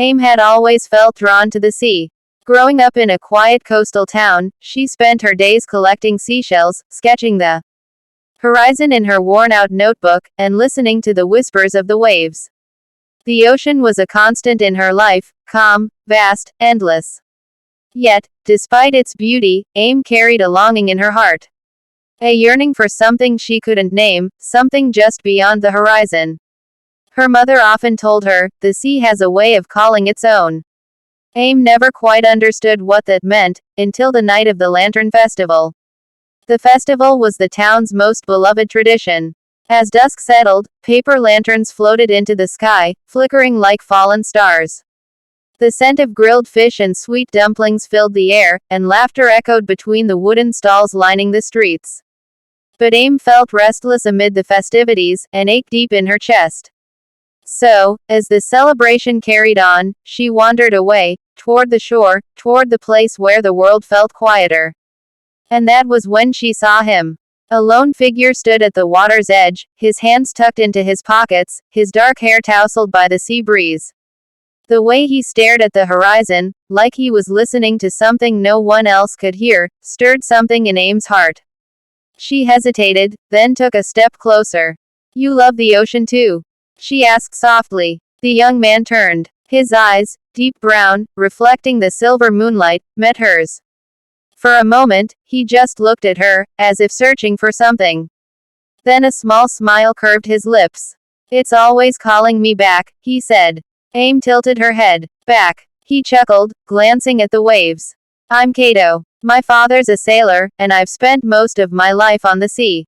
Aim had always felt drawn to the sea. Growing up in a quiet coastal town, she spent her days collecting seashells, sketching the horizon in her worn-out notebook, and listening to the whispers of the waves. The ocean was a constant in her life, calm, vast, endless. Yet, despite its beauty, Aim carried a longing in her heart. A yearning for something she couldn't name, something just beyond the horizon. Her mother often told her, the sea has a way of calling its own. Aim never quite understood what that meant, until the night of the Lantern Festival. The festival was the town's most beloved tradition. As dusk settled, paper lanterns floated into the sky, flickering like fallen stars. The scent of grilled fish and sweet dumplings filled the air, and laughter echoed between the wooden stalls lining the streets. But Aim felt restless amid the festivities, an ache deep in her chest. So, as the celebration carried on, she wandered away, toward the shore, toward the place where the world felt quieter. And that was when she saw him. A lone figure stood at the water's edge, his hands tucked into his pockets, his dark hair tousled by the sea breeze. The way he stared at the horizon, like he was listening to something no one else could hear, stirred something in Aim's heart. She hesitated, then took a step closer. "You love the ocean too?" she asked softly. The young man turned. His eyes, deep brown, reflecting the silver moonlight, met hers. For a moment, he just looked at her, as if searching for something. Then a small smile curved his lips. "It's always calling me back," he said. Aim tilted her head. "Back." He chuckled, glancing at the waves. "I'm Kaito. My father's a sailor, and I've spent most of my life on the sea.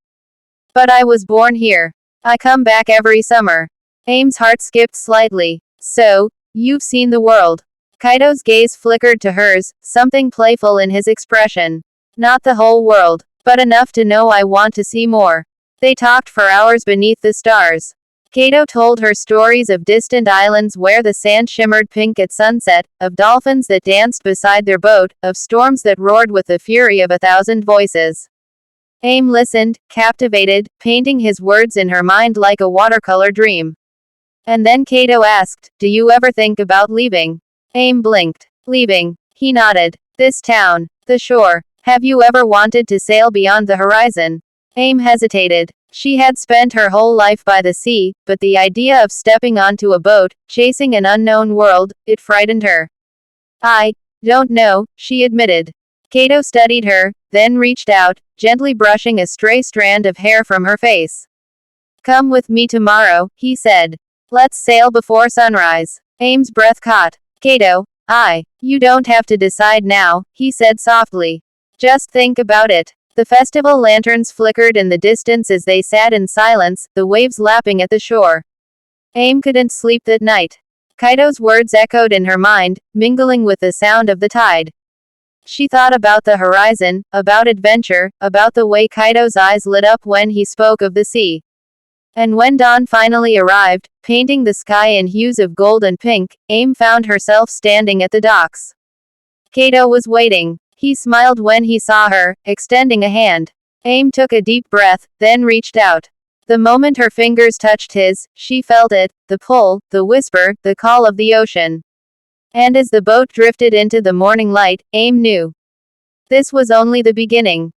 But I was born here. I come back every summer." Aim's heart skipped slightly. "So, you've seen the world." Kaito's gaze flickered to hers, something playful in his expression. "Not the whole world, but enough to know I want to see more." They talked for hours beneath the stars. Kaito told her stories of distant islands where the sand shimmered pink at sunset, of dolphins that danced beside their boat, of storms that roared with the fury of 1,000 voices. Aim listened, captivated, painting his words in her mind like a watercolor dream. And then Kaito asked, "Do you ever think about leaving?" Aim blinked. "Leaving?" He nodded. "This town. The shore. Have you ever wanted to sail beyond the horizon?" Aim hesitated. She had spent her whole life by the sea, but the idea of stepping onto a boat, chasing an unknown world, it frightened her. "I don't know," she admitted. Kaito studied her, then reached out, gently brushing a stray strand of hair from her face. "Come with me tomorrow," he said. "Let's sail before sunrise." Aim's breath caught. "Kaito, you don't have to decide now," he said softly. "Just think about it." The festival lanterns flickered in the distance as they sat in silence, the waves lapping at the shore. Aim couldn't sleep that night. Kaito's words echoed in her mind, mingling with the sound of the tide. She thought about the horizon, about adventure, about the way Kaito's eyes lit up when he spoke of the sea. And when dawn finally arrived, painting the sky in hues of gold and pink, Aim found herself standing at the docks. Kaito was waiting. He smiled when he saw her, extending a hand. Aim took a deep breath, then reached out. The moment her fingers touched his, she felt it, the pull, the whisper, the call of the ocean. And as the boat drifted into the morning light, Aim knew. This was only the beginning.